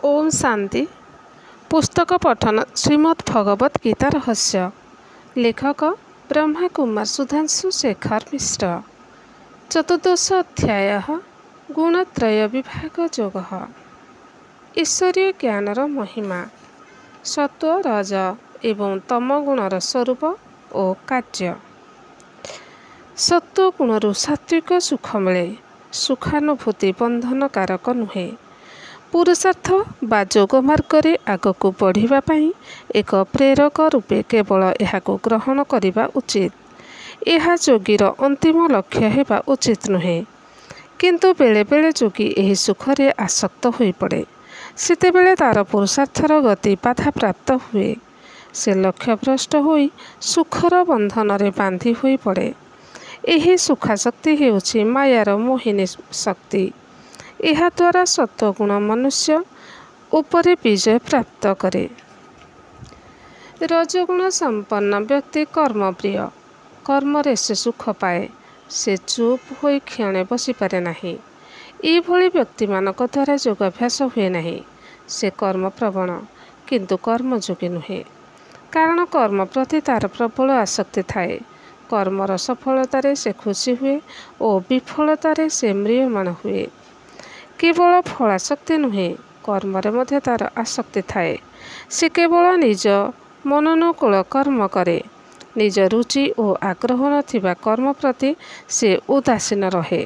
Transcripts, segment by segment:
ओम शांति। पुस्तक पठन श्रीमद् भगवत गीता रहस्य। लेखक ब्रह्मा कुमार सुधांशु शेखर मिश्र। चतुर्दश अध्याय गुणत्रय विभाग योग। ईश्वरीय ज्ञानर महिमा। सत्व रज एवं तम गुणर स्वरूप और कार्य। सत्व गुणरू सात्विक सुख मिले। सुखानुभूति बंधनकारक नुहे। पुरुषार्थ बा जोग मार्गरे आगक बढ़िबा पई एक प्रेरक रूपे केवल एहाको ग्रहण करिबा उचित। एहा जोगीर अंतिम लक्ष्य हेबा उचित नुहे। किंतु बेले बेले जोगी एही सुखरे आसक्त होई पड़े। सेतेबेले तार पुरुषार्थर गति बाधा प्राप्त हुए। से लक्ष्यभ्रष्ट होई सुखर बंधनरे बांधी होई पड़े। एही सुखाशक्ति हेउछि मायार मोहिनी शक्ति। एहा द्वारा सत्वगुण मनुष्य उपरे विजय प्राप्त करे। रजगुण संपन्न व्यक्ति कर्मप्रिय। कर्मरे से सुख पाए। से चुप होई क्षणे बसी पारे नाही। एभଳି व्यक्तिमानक द्वारा योगाभ्यास हुए नाही। से कर्मप्रवण किंतु कर्मयोगी नुहे। कारण कर्म प्रति तार प्रबल आसक्ति थाए। कर्मर सफलतारे से खुशी हुए और विफलतारे से म्रियमाण हुए। केवल फलाशक्ति नुहे, कर्मरे मध्य तार आसक्ति थाए। से केवल निज मनोनुकूल कर्म करे। निज रुचि और आग्रह नथिबा कर्म प्रति से उदासीन रहे।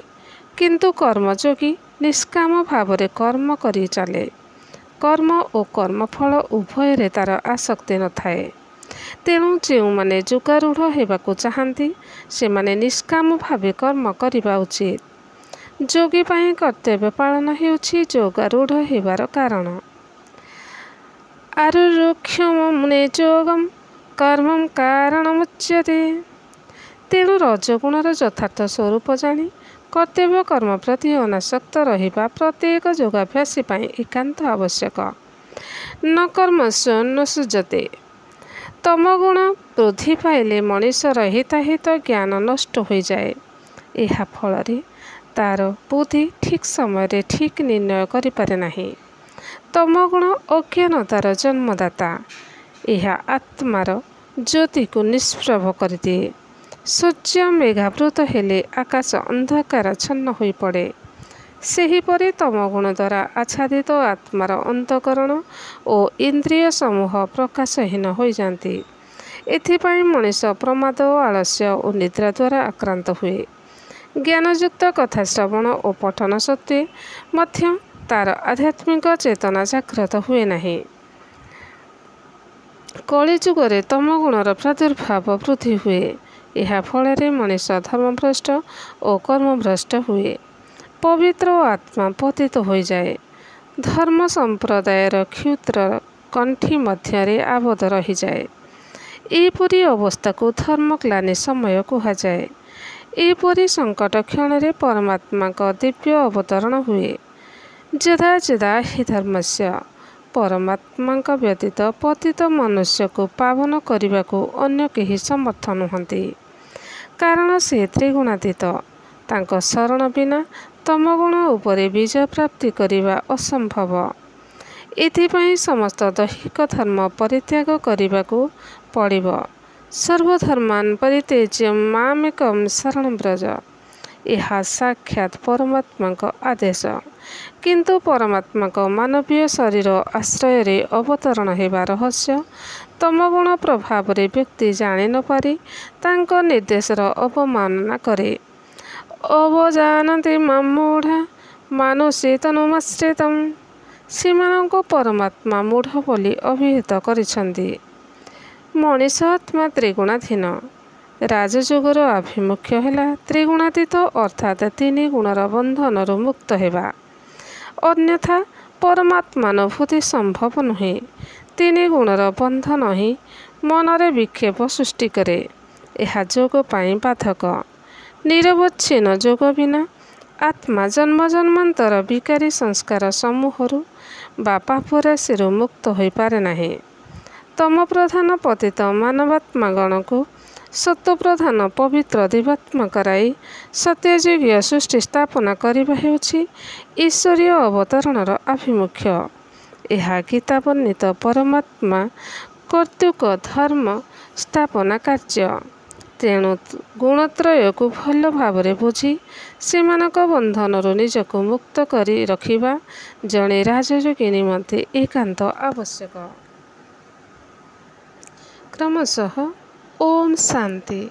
किंतु कर्मयोगी निष्काम भावरे कर्म करी चले। कर्म और कर्मफल उभयरे तार आसक्ति नथाए। तेणु जेउमाने जोगारूढ़ हेबाकु चाहंती सेमाने निष्काम भावे कर्म करिबा उचित। जोगी पाई कर्तव्य पालन हेउछि जोगारूढ़ हेबार कारण। आरुरुक्षम मुने जोगम कर्मं कारणमुच्यते। तेणु रजगुणर यथार्थ स्वरूप जानी कर्तव्य कर्म प्रति अनासक्त रहिबा प्रत्येक योगाभ्यासी पाई एकांत आवश्यक। न कर्मस्य न सुजते। तमगुण वृद्धि पाइले मनुष्यर हिताहित ज्ञान नष्ट हो जाए। एहा फलरे तार बुद्धि ठीक समय रे ठीक निर्णय करि पारे नाही। तमगुण अज्ञानतार जन्मदाता। एहा आत्मार ज्योति को निष्प्रभ कर दिए। सूर्य मेघावृत हेले आकाश अंधकारच्छन्न होई पड़े। सेहीपरि तमगुण द्वारा आच्छादित आत्मार अंतकरण और इंद्रिय समूह प्रकाशहीन हो जाती। एथिपाई मनुष्य प्रमाद आलस्य और निद्रा द्वारा आक्रांत हुए। ज्ञानयुक्त कथा श्रवण और पठन सत्वे मध्य तार आध्यात्मिक चेतना जागृत हुए नहीं। कलिजुगरे तमगुणर प्रादुर्भाव वृद्धि हुए। एहा फलरे मनुष्य धर्मभ्रष्ट और कर्मभ्रष्ट हुए। पवित्र आत्मा पतित हो जाए। धर्म संप्रदायर क्षुद्र कंठी मध्यरे आबद्ध रही जाए। एपरी अवस्था को धर्मग्लानि समय कहुए। एपरी संकट क्षण परमात्मा का दिव्य अवतरण हुए। जदा जदा हि धर्मस्य। परमात्मा व्यतीत पतित मनुष्य को पावन करने को अन्य केही समर्थ नुहंती। कारण से त्रिगुणातीत। तांको शरण बिना तमगुण उपरे विजय प्राप्ति करिबा असंभव। एथिपाई समस्त दैहिक धर्म परित्याग करने को पड़िब। सर्वधर्मान परित्यज्य मामेकं शरणं व्रज। यह साक्षात परमात्मा का आदेश। किंतु परमात्मा का मानवीय शरीर आश्रय रे अवतरण हेबा रहस्य तमगुण प्रभाव रे व्यक्ति जानि न पारि तांको निर्देशर अवमानना करे। अवजानन्ति मां मूढ़ा मानुषे तनुमाश्रितम्। सेमानंको परमात्मा मूढ़ बोली अभिहित करिसंती। मनीष आत्मा त्रिगुणाधीन। राजयोगर आभिमुख्य है त्रिगुणातीत अर्थात तीन गुणर बंधन मुक्त हेबा। अन्यथा परमात्मानुभूति संभव नुहे। तीन गुणर बंधन ही मनरे विक्षेप सृष्टि करे। यह जोग पाई बाधक। निरवच्छिन्न जोग बिना आत्मा जन्म जन्मांतर विकारी संस्कार समूहरु बा पाप राशिरु मुक्त हो पारे नाही। तम प्रधान पतित मानवात्मागण को सत्व प्रधान पवित्र दिवात्मा कराई सत्ययुगीय सृष्टि स्थापना करने हेउछि ईश्वरीय अवतरणर आभिमुख्य। ଏହା ଗୀତା ବର୍ଣ୍ଣିତ ପରମାତ୍ମା କର୍ତ୍ତୃକ ଧର୍ମ ସ୍ଥାପନା କାର୍ଯ୍ୟ। ତେଣୁ ଗୁଣତ୍ରୟକୁ ଭଲ ଭାବରେ ବୁଝି ସେମାନଙ୍କ ବନ୍ଧନରୁ ନିଜକୁ ମୁକ୍ତ କରି ରଖିବା ଜଣେ ରାଜଯୋଗୀ ନିମନ୍ତେ ଏକାନ୍ତ ଆବଶ୍ୟକ। କ୍ରମଶଃ ଓମ୍ ଶାନ୍ତି।